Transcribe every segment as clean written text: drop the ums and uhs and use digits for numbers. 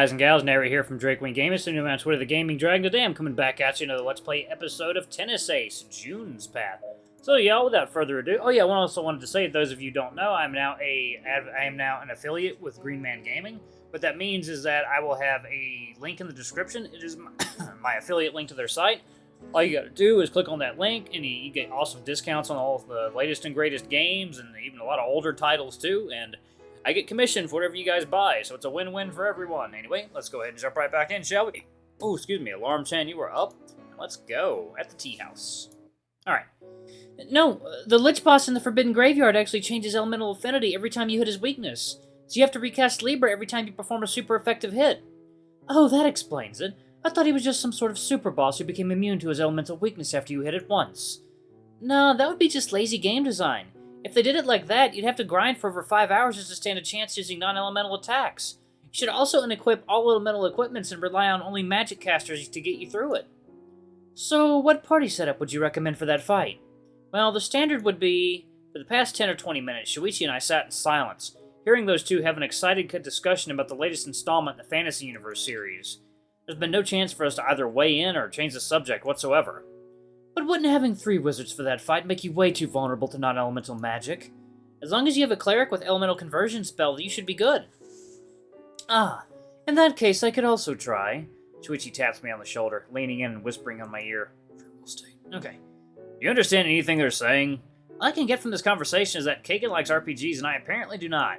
guys and gals? Nary here from Drake Wing Gaming, so new on Twitter, the Gaming Dragon. Today I'm coming back at you another Let's Play episode of Tennis Ace, June's Path. So yeah, without further ado, I also wanted to say, those of you who don't know, I am now an affiliate with Green Man Gaming. What that means is that I will have a link in the description. It is my affiliate link to their site. All you gotta do is click on that link, and you get awesome discounts on all of the latest and greatest games, and even a lot of older titles too, and I get commission for whatever you guys buy, so it's a win-win for everyone. Anyway, let's go ahead and jump right back in, shall we? Oh, excuse me, Alarm Chan, you are up. Let's go. At the tea house. Alright. No, the Lich Boss in the Forbidden Graveyard actually changes elemental affinity every time you hit his weakness. So you have to recast Libra every time you perform a super effective hit. Oh, that explains it. I thought he was just some sort of super boss who became immune to his elemental weakness after you hit it once. No, that would be just lazy game design. If they did it like that, you'd have to grind for over 5 hours just to stand a chance using non-elemental attacks. You should also unequip all elemental equipments and rely on only magic casters to get you through it. So, what party setup would you recommend for that fight? Well, the standard would be, for the past 10 or 20 minutes, Shuichi and I sat in silence, hearing those two have an excited discussion about the latest installment in the Fantasy Universe series. There's been no chance for us to either weigh in or change the subject whatsoever. But wouldn't having 3 wizards for that fight make you way too vulnerable to non-elemental magic? As long as you have a cleric with elemental conversion spell, you should be good. Ah, in that case, I could also try. Shuichi taps me on the shoulder, leaning in and whispering on my ear. Okay. Do you understand anything they're saying? All I can get from this conversation is that Kagan likes RPGs and I apparently do not.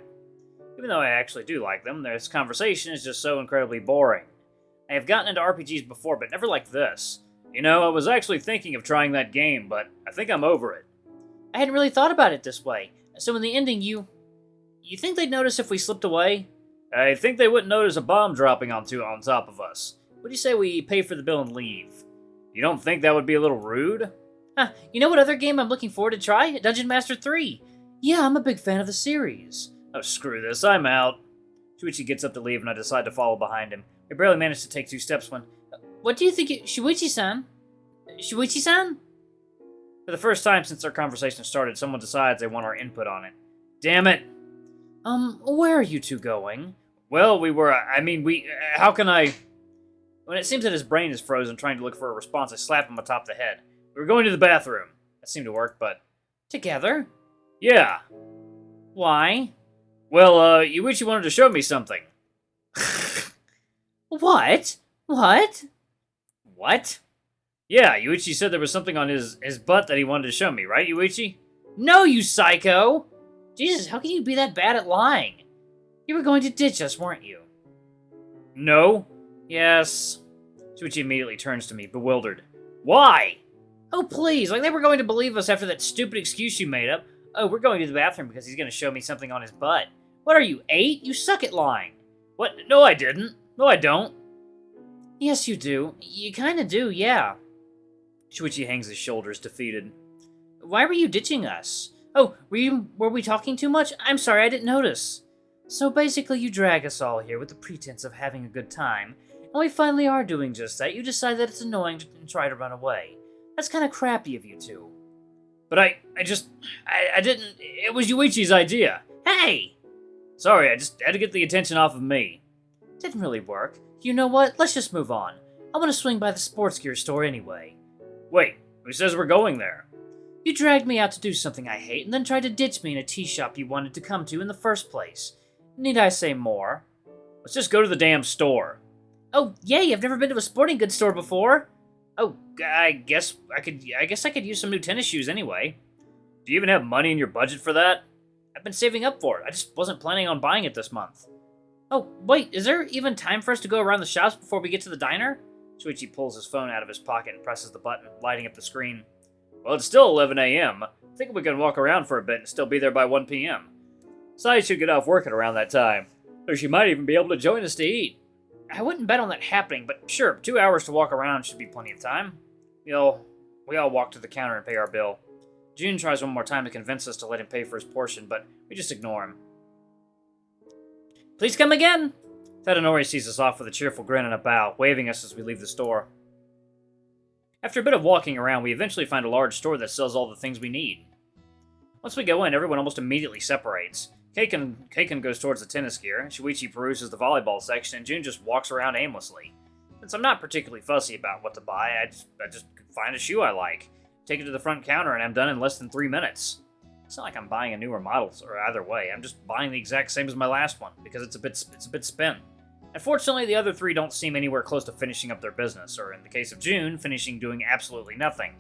Even though I actually do like them, this conversation is just so incredibly boring. I have gotten into RPGs before, but never like this. You know, I was actually thinking of trying that game, but I think I'm over it. I hadn't really thought about it this way. So in the ending, you think they'd notice if we slipped away? I think they wouldn't notice a bomb dropping on top of us. What do you say we pay for the bill and leave? You don't think that would be a little rude? Huh, you know what other game I'm looking forward to try? Dungeon Master 3. Yeah, I'm a big fan of the series. Oh, screw this, I'm out. Shuichi gets up to leave and I decide to follow behind him. We barely managed to take 2 steps when... What do you think Shuichi-san? Shuichi-san? For the first time since our conversation started, someone decides they want our input on it. Damn it! Where are you two going? Well, how can I... When it seems that his brain is frozen trying to look for a response, I slap him atop the head. We were going to the bathroom. That seemed to work, but... Together? Yeah. Why? Well, Yuichi wanted to show me something. What? What? What? Yeah, Yuichi said there was something on his butt that he wanted to show me, right, Yuichi? No, you psycho! Jesus, how can you be that bad at lying? You were going to ditch us, weren't you? No. Yes. Shuichi immediately turns to me, bewildered. Why? Oh, please, like they were going to believe us after that stupid excuse you made up. Oh, we're going to the bathroom because he's going to show me something on his butt. What are you, 8? You suck at lying. What? No, I didn't. No, I don't. Yes, you do. You kinda do, yeah. Shuichi hangs his shoulders, defeated. Why were you ditching us? Oh, were we talking too much? I'm sorry, I didn't notice. So basically you drag us all here with the pretense of having a good time, and we finally are doing just that. You decide that it's annoying and try to run away. That's kinda crappy of you two. But I didn't... It was Yuichi's idea. Hey! Sorry, I just had to get the attention off of me. Didn't really work. You know what? Let's just move on. I want to swing by the sports gear store anyway. Wait, who says we're going there? You dragged me out to do something I hate and then tried to ditch me in a tea shop you wanted to come to in the first place. Need I say more? Let's just go to the damn store. Oh, yay, I've never been to a sporting goods store before. Oh, I guess I could use some new tennis shoes anyway. Do you even have money in your budget for that? I've been saving up for it. I just wasn't planning on buying it this month. Oh, wait, is there even time for us to go around the shops before we get to the diner? Shuichi pulls his phone out of his pocket and presses the button, lighting up the screen. Well, it's still 11 a.m. I think we can walk around for a bit and still be there by 1 p.m. Sai should get off work at around that time, or she might even be able to join us to eat. I wouldn't bet on that happening, but sure, 2 hours to walk around should be plenty of time. We all walk to the counter and pay our bill. June tries one more time to convince us to let him pay for his portion, but we just ignore him. Please come again! Tadanori sees us off with a cheerful grin and a bow, waving us as we leave the store. After a bit of walking around, we eventually find a large store that sells all the things we need. Once we go in, everyone almost immediately separates. Kaiken goes towards the tennis gear, Shuichi peruses the volleyball section, and June just walks around aimlessly. Since I'm not particularly fussy about what to buy, I just find a shoe I like, take it to the front counter, and I'm done in less than 3 minutes. It's not like I'm buying a newer model, or either way, I'm just buying the exact same as my last one, because it's a bit spent. Unfortunately, the other 3 don't seem anywhere close to finishing up their business, or in the case of June, finishing doing absolutely nothing.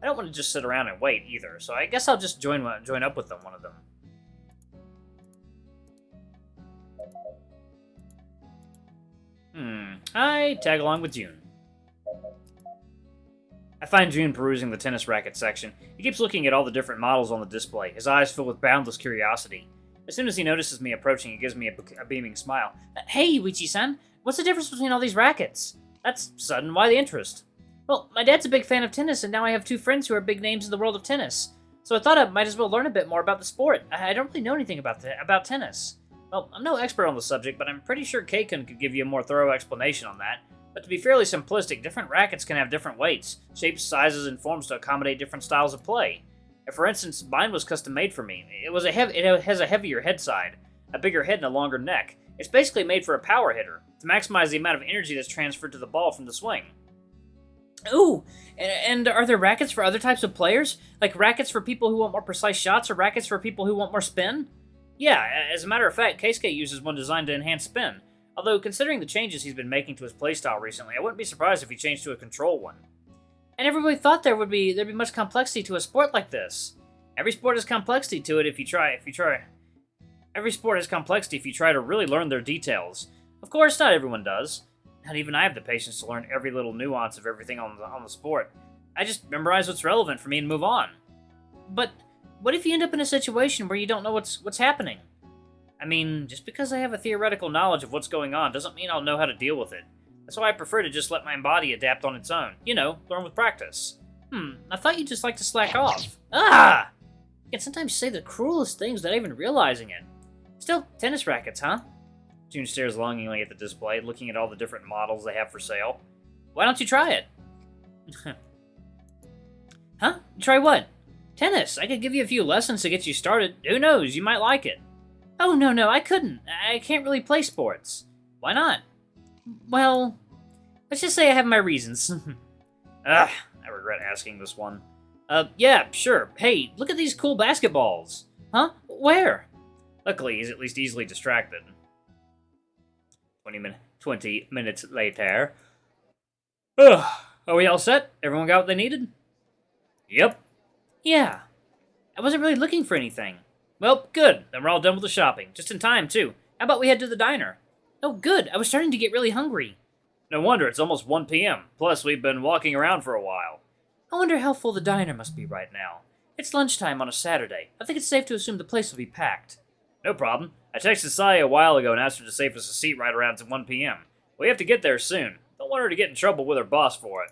I don't want to just sit around and wait, either, so I guess I'll just join up with them, one of them. I tag along with June. I find June perusing the tennis racket section. He keeps looking at all the different models on the display, his eyes filled with boundless curiosity. As soon as he notices me approaching, he gives me a beaming smile. Hey, Wichi-san, what's the difference between all these rackets? That's sudden. Why the interest? Well, my dad's a big fan of tennis, and now I have 2 friends who are big names in the world of tennis. So I thought I might as well learn a bit more about the sport. I don't really know anything about tennis. Well, I'm no expert on the subject, but I'm pretty sure Kaikun could give you a more thorough explanation on that. But to be fairly simplistic, different rackets can have different weights, shapes, sizes, and forms to accommodate different styles of play. If, for instance, mine was custom made for me. It has a heavier head side, a bigger head, and a longer neck. It's basically made for a power hitter, to maximize the amount of energy that's transferred to the ball from the swing. Ooh, and are there rackets for other types of players? Like rackets for people who want more precise shots, or rackets for people who want more spin? Yeah, as a matter of fact, Keisuke uses one designed to enhance spin. Although, considering the changes he's been making to his playstyle recently, I wouldn't be surprised if he changed to a control one. I never really thought there'd be much complexity to a sport like this. Every sport has complexity to it if you try. Every sport has complexity if you try to really learn their details. Of course, not everyone does. Not even I have the patience to learn every little nuance of everything on the sport. I just memorize what's relevant for me and move on. But what if you end up in a situation where you don't know what's happening? I mean, just because I have a theoretical knowledge of what's going on doesn't mean I'll know how to deal with it. That's why I prefer to just let my body adapt on its own. You know, learn with practice. I thought you'd just like to slack off. Ah! You can sometimes say the cruelest things without even realizing it. Still, tennis rackets, huh? June stares longingly at the display, looking at all the different models they have for sale. Why don't you try it? Huh? Try what? Tennis. I could give you a few lessons to get you started. Who knows, you might like it. Oh, no, I couldn't. I can't really play sports. Why not? Well, let's just say I have my reasons. I regret asking this one. Yeah, sure. Hey, look at these cool basketballs. Huh? Where? Luckily, he's at least easily distracted. 20 minutes later. Ugh. Are we all set? Everyone got what they needed? Yep. Yeah. I wasn't really looking for anything. Well, good. Then we're all done with the shopping. Just in time, too. How about we head to the diner? Oh, good. I was starting to get really hungry. No wonder. It's almost 1 p.m. Plus, we've been walking around for a while. I wonder how full the diner must be right now. It's lunchtime on a Saturday. I think it's safe to assume the place will be packed. No problem. I texted Saya a while ago and asked her to save us a seat right around 1 p.m. We have to get there soon. Don't want her to get in trouble with her boss for it.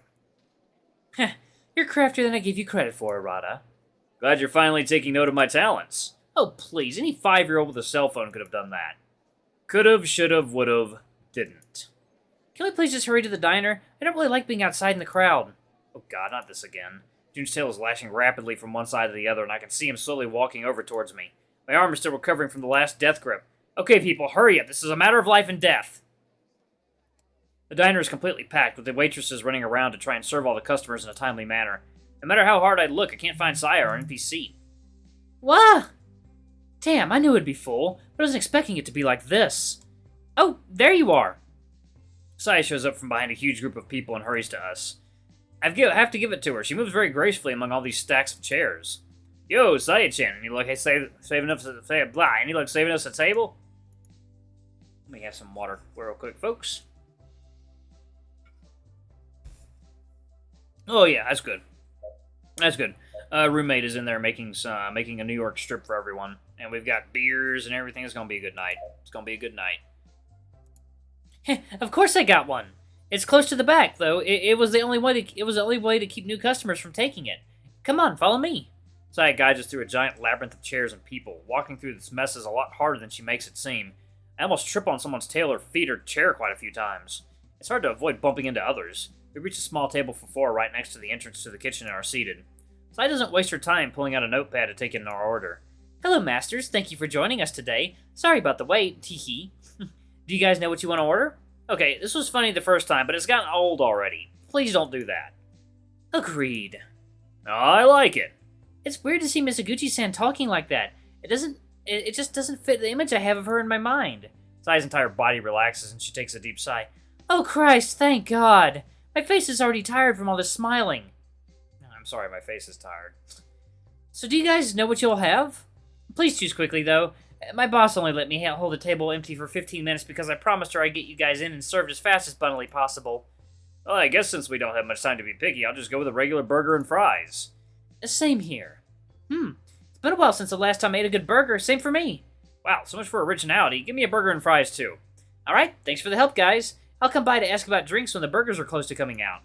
Heh. You're craftier than I gave you credit for, Arata. Glad you're finally taking note of my talents. Oh, please. Any 5-year-old with a cell phone could have done that. Could've, should've, would've, didn't. Can we please just hurry to the diner? I don't really like being outside in the crowd. Oh god, not this again. June's tail is lashing rapidly from one side to the other, and I can see him slowly walking over towards me. My arm is still recovering from the last death grip. Okay, people, hurry up. This is a matter of life and death. The diner is completely packed, with the waitresses running around to try and serve all the customers in a timely manner. No matter how hard I look, I can't find Saya or NPC. Wah! Damn, I knew it'd be full, but I wasn't expecting it to be like this. Oh, there you are! Saya shows up from behind a huge group of people and hurries to us. I have to give it to her. She moves very gracefully among all these stacks of chairs. Yo, Saya-chan, any luck saving us a table? Let me have some water real quick, folks. Oh yeah, that's good. That's good. Roommate is in there making a New York strip for everyone, and we've got beers and everything. It's gonna be a good night. It's gonna be a good night. Of course I got one. It's close to the back, though. It was the only way to keep new customers from taking it. Come on, follow me. Saya guides us through a giant labyrinth of chairs and people. Walking through this mess is a lot harder than she makes it seem. I almost trip on someone's tail or feet or chair quite a few times. It's hard to avoid bumping into others. We reach a small table for 4 right next to the entrance to the kitchen and are seated. Saya doesn't waste her time pulling out a notepad to take in our order. Hello, Masters. Thank you for joining us today. Sorry about the wait, teehee. Do you guys know what you want to order? Okay, this was funny the first time, but it's gotten old already. Please don't do that. Agreed. I like it. It's weird to see Mizuguchi-san talking like that. It just doesn't fit the image I have of her in my mind. Sai's entire body relaxes and she takes a deep sigh. Oh Christ, thank God. My face is already tired from all this smiling. I'm sorry, my face is tired. So do you guys know what you'll have? Please choose quickly, though. My boss only let me hold the table empty for 15 minutes because I promised her I'd get you guys in and served as fast as bunnily possible. Well, I guess since we don't have much time to be picky, I'll just go with a regular burger and fries. Same here. It's been a while since the last time I ate a good burger. Same for me. Wow, so much for originality. Give me a burger and fries, too. Alright, thanks for the help, guys. I'll come by to ask about drinks when the burgers are close to coming out.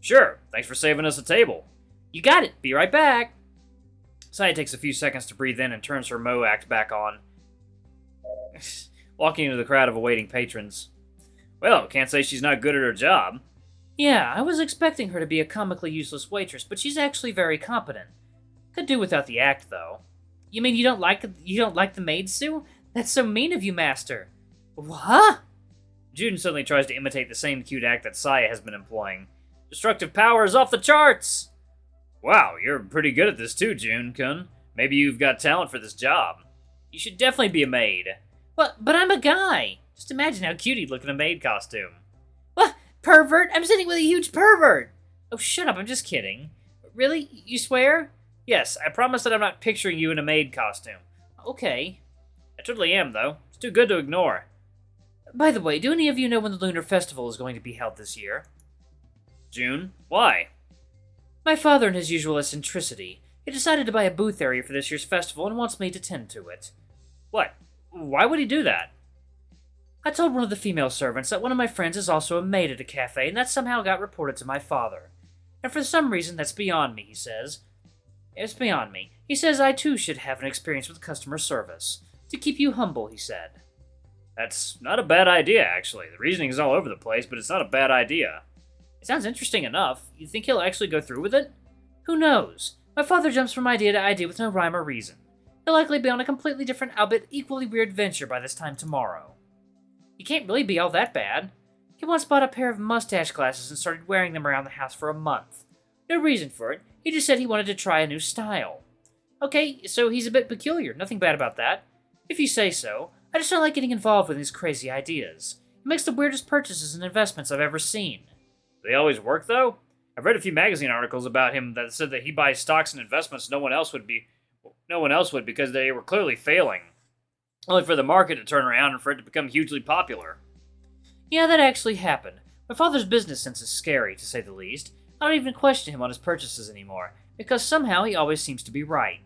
Sure, thanks for saving us a table. You got it. Be right back. Saya takes a few seconds to breathe in and turns her Mo act back on, walking into the crowd of awaiting patrons. Well, can't say she's not good at her job. Yeah, I was expecting her to be a comically useless waitress, but she's actually very competent. Could do without the act, though. You mean you don't like the maid, Sue? That's so mean of you, Master. What? Juden suddenly tries to imitate the same cute act that Saya has been employing. Destructive power is off the charts! Wow, you're pretty good at this too, June-kun. Maybe you've got talent for this job. You should definitely be a maid. What? But I'm a guy! Just imagine how cute he'd look in a maid costume. What? Pervert? I'm sitting with a huge pervert! Oh, shut up, I'm just kidding. Really? You swear? Yes, I promise that I'm not picturing you in a maid costume. Okay. I totally am, though. It's too good to ignore. By the way, do any of you know when the Lunar Festival is going to be held this year? June? Why? My father, in his usual eccentricity, he decided to buy a booth area for this year's festival and wants me to tend to it. What? Why would he do that? I told one of the female servants that one of my friends is also a maid at a cafe, and that somehow got reported to my father. And for some reason, that's beyond me, he says. It's beyond me. He says I too should have an experience with customer service. To keep you humble, he said. That's not a bad idea, actually. The reasoning is all over the place, but it's not a bad idea. It sounds interesting enough. You think he'll actually go through with it? Who knows? My father jumps from idea to idea with no rhyme or reason. He'll likely be on a completely different, albeit equally weird venture by this time tomorrow. He can't really be all that bad. He once bought a pair of mustache glasses and started wearing them around the house for a month. No reason for it. He just said he wanted to try a new style. Okay, so he's a bit peculiar. Nothing bad about that. If you say so. I just don't like getting involved with his crazy ideas. He makes the weirdest purchases and investments I've ever seen. Do they always work, though? I've read a few magazine articles about him that said that he buys stocks and investments no one else would because they were clearly failing. Only for the market to turn around and for it to become hugely popular. Yeah, that actually happened. My father's business sense is scary, to say the least. I don't even question him on his purchases anymore, because somehow he always seems to be right.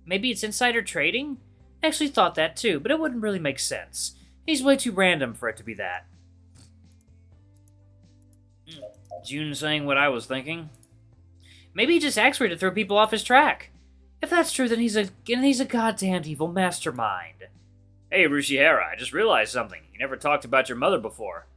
Maybe it's insider trading? I actually thought that too, but it wouldn't really make sense. He's way too random for it to be that. June saying what I was thinking. Maybe he just acts weird to throw people off his track. If that's true, then he's a goddamned evil mastermind. Hey, Rushihara, I just realized something. You never talked about your mother before.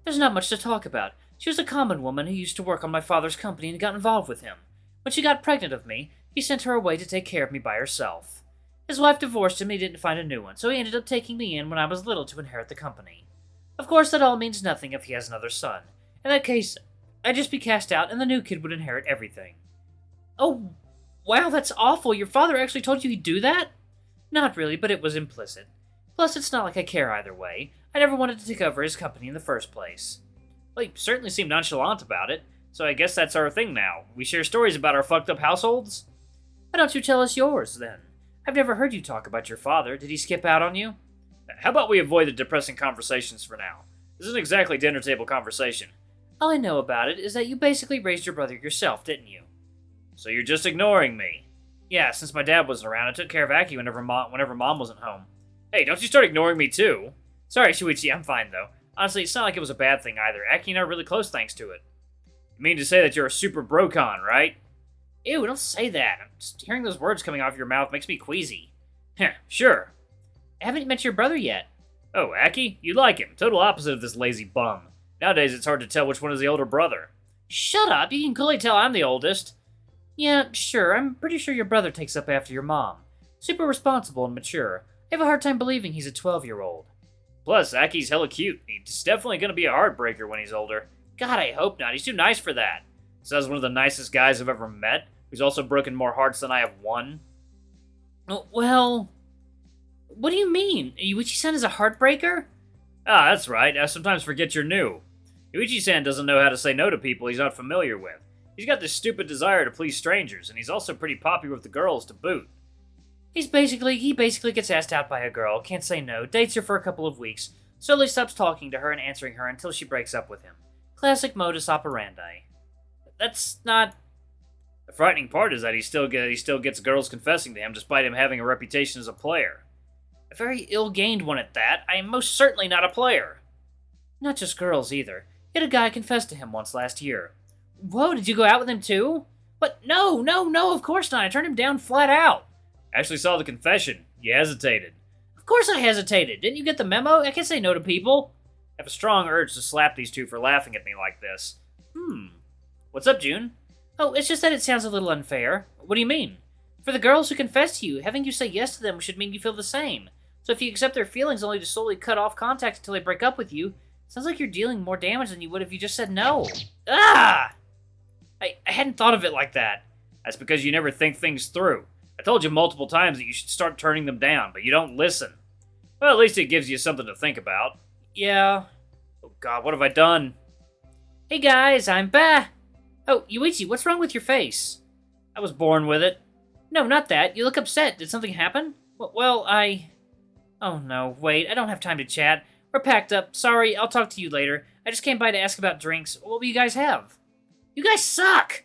There's not much to talk about. She was a common woman who used to work on my father's company and got involved with him. When she got pregnant of me, he sent her away to take care of me by herself. His wife divorced him and he didn't find a new one, so he ended up taking me in when I was little to inherit the company. Of course, that all means nothing if he has another son. In that case, I'd just be cast out and the new kid would inherit everything. Oh, wow, that's awful. Your father actually told you he'd do that? Not really, but it was implicit. Plus, it's not like I care either way. I never wanted to take over his company in the first place. Well, you certainly seem nonchalant about it, so I guess that's our thing now. We share stories about our fucked up households? Why don't you tell us yours, then? I've never heard you talk about your father. Did he skip out on you? How about we avoid the depressing conversations for now? This isn't exactly dinner table conversation. All I know about it is that you basically raised your brother yourself, didn't you? So you're just ignoring me? Yeah, since my dad wasn't around, I took care of Aki whenever Mom wasn't home. Hey, don't you start ignoring me too? Sorry, Shuichi, I'm fine though. Honestly, it's not like it was a bad thing either. Aki and I are really close thanks to it. You mean to say that you're a super brocon, right? Ew, don't say that. Just hearing those words coming off your mouth makes me queasy. Heh, sure. I haven't met your brother yet. Oh, Aki? You like him. Total opposite of this lazy bum. Nowadays, it's hard to tell which one is the older brother. Shut up! You can clearly tell I'm the oldest. Yeah, sure. I'm pretty sure your brother takes up after your mom. Super responsible and mature. I have a hard time believing he's a 12-year-old. Plus, Aki's hella cute. He's definitely gonna be a heartbreaker when he's older. God, I hope not. He's too nice for that. Says one of the nicest guys I've ever met, who's also broken more hearts than I have won. Well, what do you mean? Yuichi-san is a heartbreaker? Ah, that's right. I sometimes forget you're new. Yuichi-san doesn't know how to say no to people he's not familiar with. He's got this stupid desire to please strangers, and he's also pretty popular with the girls to boot. He basically gets asked out by a girl, can't say no, dates her for a couple of weeks, slowly stops talking to her and answering her until she breaks up with him. Classic modus operandi. That's not... The frightening part is that he still gets girls confessing to him despite him having a reputation as a player. A very ill-gained one at that. I am most certainly not a player. Not just girls, either. He had a guy confess to him once last year. Whoa, did you go out with him too? What? No, of course not. I turned him down flat out. I actually saw the confession. You hesitated. Of course I hesitated. Didn't you get the memo? I can't say no to people. I have a strong urge to slap these two for laughing at me like this. What's up, June? Oh, it's just that it sounds a little unfair. What do you mean? For the girls who confess to you, having you say yes to them should mean you feel the same. So if you accept their feelings only to slowly cut off contact until they break up with you, sounds like you're dealing more damage than you would if you just said no. Ah! I hadn't thought of it like that. That's because you never think things through. I told you multiple times that you should start turning them down, but you don't listen. Well, at least it gives you something to think about. Yeah. Oh god, what have I done? Hey guys, I'm back. Oh, Yuichi, what's wrong with your face? I was born with it. No, not that. You look upset. Did something happen? Well, Oh no, wait, I don't have time to chat. We're packed up. Sorry, I'll talk to you later. I just came by to ask about drinks. What will you guys have? You guys suck!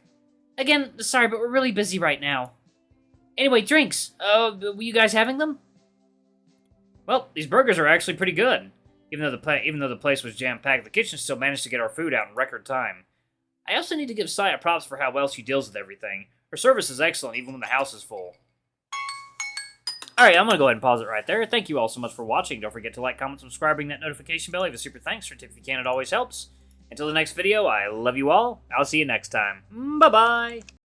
Again, sorry, but we're really busy right now. Anyway, drinks. Were you guys having them? Well, these burgers are actually pretty good. Even though the place was jam-packed, the kitchen still managed to get our food out in record time. I also need to give Saya props for how well she deals with everything. Her service is excellent, even when the house is full. Alright, I'm gonna go ahead and pause it right there. Thank you all so much for watching. Don't forget to like, comment, subscribe, ring that notification bell. Leave a super thanks for a tip if you can, it always helps. Until the next video, I love you all. I'll see you next time. Bye-bye!